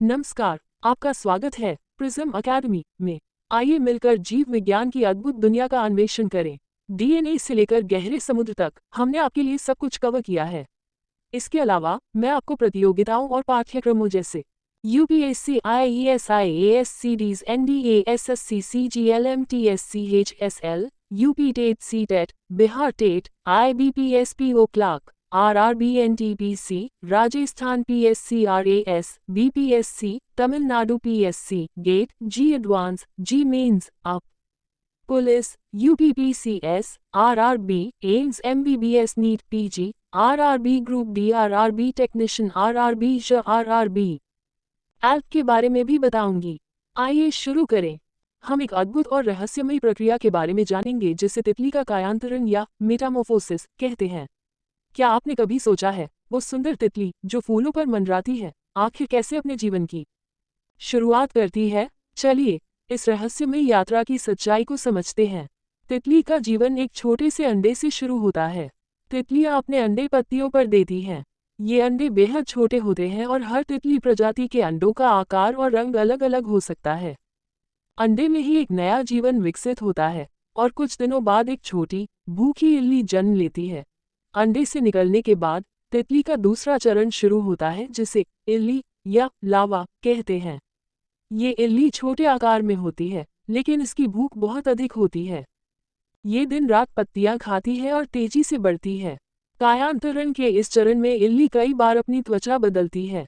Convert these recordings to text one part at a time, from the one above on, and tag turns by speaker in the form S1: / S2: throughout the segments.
S1: नमस्कार, आपका स्वागत है प्रिज्म अकेडमी में। आइए मिलकर जीव विज्ञान की अद्भुत दुनिया का अन्वेषण करें। डीएनए से लेकर गहरे समुद्र तक हमने आपके लिए सब कुछ कवर किया है। इसके अलावा मैं आपको प्रतियोगिताओं और पाठ्यक्रमों जैसे UPSC, IAS, IAS, CDS, NDA, SSC, CGL, MTS, CHSL, UP TET, C TET, Bihar TET, IBPS, PO clerk, RRB, NTPC, Rajasthan PSC, BPSC, Tamil Nadu PSC, GATE, JEE advanced, JEE mains, UP police, UPPCS, RRB, AIIMS, MBBS, NEET, PG, RRB group D, RRB technician, RRB, RRB ALP के बारे में भी बताऊंगी। आइए शुरू करें। हम एक अद्भुत और रहस्यमयी प्रक्रिया के बारे में जानेंगे जिसे तितली का कायांतरण या मेटामॉर्फोसिस कहते हैं। क्या आपने कभी सोचा है वो सुंदर तितली जो फूलों पर मंडराती है आखिर कैसे अपने जीवन की शुरुआत करती है? चलिए इस रहस्यमयी यात्रा की सच्चाई को समझते हैं। तितली का जीवन एक छोटे से अंडे से शुरू होता है। तितलियां अपने अंडे पत्तियों पर देती हैं। ये अंडे बेहद छोटे होते हैं और हर तितली प्रजाति के अंडों का आकार और रंग अलग अलग हो सकता है। अंडे में ही एक नया जीवन विकसित होता है और कुछ दिनों बाद एक छोटी भूखी इल्ली जन्म लेती है। अंडे से निकलने के बाद तितली का दूसरा चरण शुरू होता है जिसे इल्ली या लावा कहते हैं। ये इल्ली छोटे आकार में होती है लेकिन इसकी भूख बहुत अधिक होती है। ये दिन रात पत्तियां खाती है और तेजी से बढ़ती है। कायांतरण के इस चरण में इल्ली कई बार अपनी त्वचा बदलती है।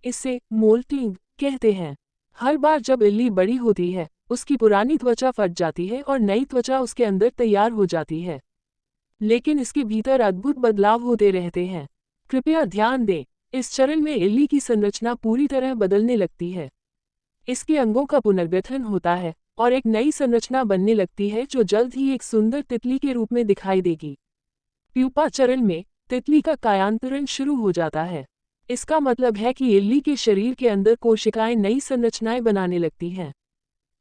S1: इसे मोल्टिंग कहते हैं। हर बार जब इल्ली बड़ी होती है उसकी पुरानी त्वचा फट जाती है और नई त्वचा उसके अंदर तैयार हो जाती है, लेकिन इसके भीतर अद्भुत बदलाव होते रहते हैं। कृपया ध्यान दें, इस चरण में इल्ली की संरचना पूरी तरह बदलने लगती है। इसके अंगों का पुनर्गठन होता है और एक नई संरचना बनने लगती है जो जल्द ही एक सुंदर तितली के रूप में दिखाई देगी। प्यूपा चरण में तितली का कायांतरण शुरू हो जाता है। इसका मतलब है कि इल्ली के शरीर के अंदर कोशिकाएं नई संरचनाएं बनाने लगती हैं।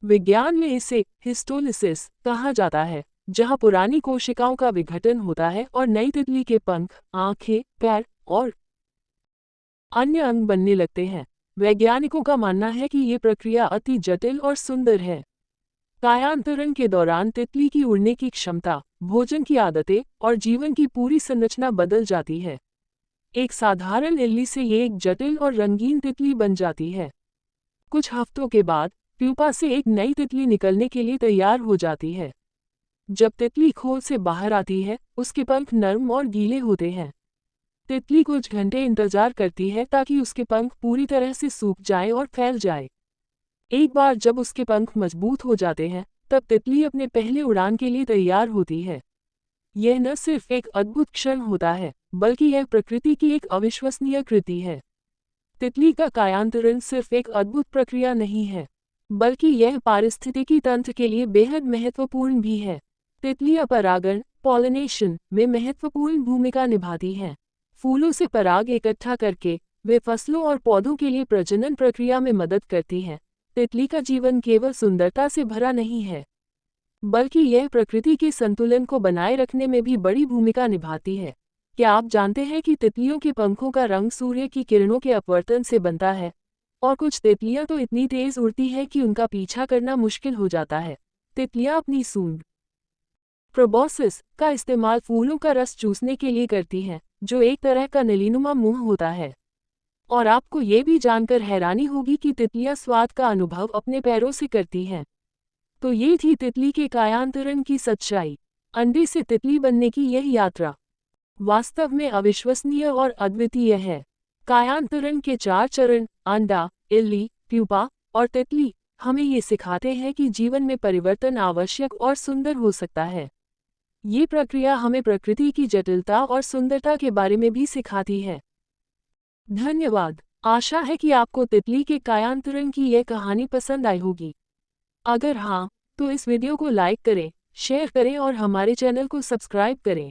S1: विज्ञान में इसे हिस्टोलिसिस कहा जाता है, जहां पुरानी कोशिकाओं का विघटन होता है और नई तितली के पंख, आंखें, पैर और अन्य अंग बनने लगते हैं। वैज्ञानिकों का मानना है कि ये प्रक्रिया अति जटिल और सुंदर है। कायांतरण के दौरान तितली की उड़ने की क्षमता, भोजन की आदतें और जीवन की पूरी संरचना बदल जाती है। एक साधारण इल्ली से ये एक जटिल और रंगीन तितली बन जाती है। कुछ हफ्तों के बाद प्यूपा से एक नई तितली निकलने के लिए तैयार हो जाती है। जब तितली खोल से बाहर आती है उसके पंख नर्म और गीले होते हैं। तितली कुछ घंटे इंतजार करती है ताकि उसके पंख पूरी तरह से सूख जाएं और फैल जाए। एक बार जब उसके पंख मजबूत हो जाते हैं तब तितली अपने पहले उड़ान के लिए तैयार होती है। यह न सिर्फ एक अद्भुत क्षण होता है बल्कि यह प्रकृति की एक अविश्वसनीय कृति है। तितली का कायांतरण सिर्फ एक अद्भुत प्रक्रिया नहीं है बल्कि यह पारिस्थितिकी तंत्र के लिए बेहद महत्वपूर्ण भी है। तितलियां परागण पॉलिनेशन में महत्वपूर्ण भूमिका निभाती हैं। फूलों से पराग इकट्ठा करके वे फसलों और पौधों के लिए प्रजनन प्रक्रिया में मदद करती हैं। तितली का जीवन केवल सुंदरता से भरा नहीं है बल्कि यह प्रकृति के संतुलन को बनाए रखने में भी बड़ी भूमिका निभाती है। क्या आप जानते हैं कि तितलियों के पंखों का रंग सूर्य की किरणों के अपवर्तन से बनता है? और कुछ तितलियां तो इतनी तेज उड़ती हैं कि उनका पीछा करना मुश्किल हो जाता है। तितलियां अपनी सूंड प्रोबोसिस का इस्तेमाल फूलों का रस चूसने के लिए करती हैं, जो एक तरह का नलीनुमा मुंह होता है। और आपको ये भी जानकर हैरानी होगी कि तितलियां स्वाद का अनुभव अपने पैरों से करती हैं। तो ये थी तितली के कायांतरण की सच्चाई। अंडे से तितली बनने की यह यात्रा वास्तव में अविश्वसनीय और अद्वितीय है। कायांतरण के 4 चरण अंडा, इल्ली, प्यूपा और तितली हमें ये सिखाते हैं कि जीवन में परिवर्तन आवश्यक और सुंदर हो सकता है। ये प्रक्रिया हमें प्रकृति की जटिलता और सुंदरता के बारे में भी सिखाती है। धन्यवाद। आशा है कि आपको तितली के कायांतरण की यह कहानी पसंद आई होगी। अगर हाँ, तो इस वीडियो को लाइक करें, शेयर करें और हमारे चैनल को सब्सक्राइब करें।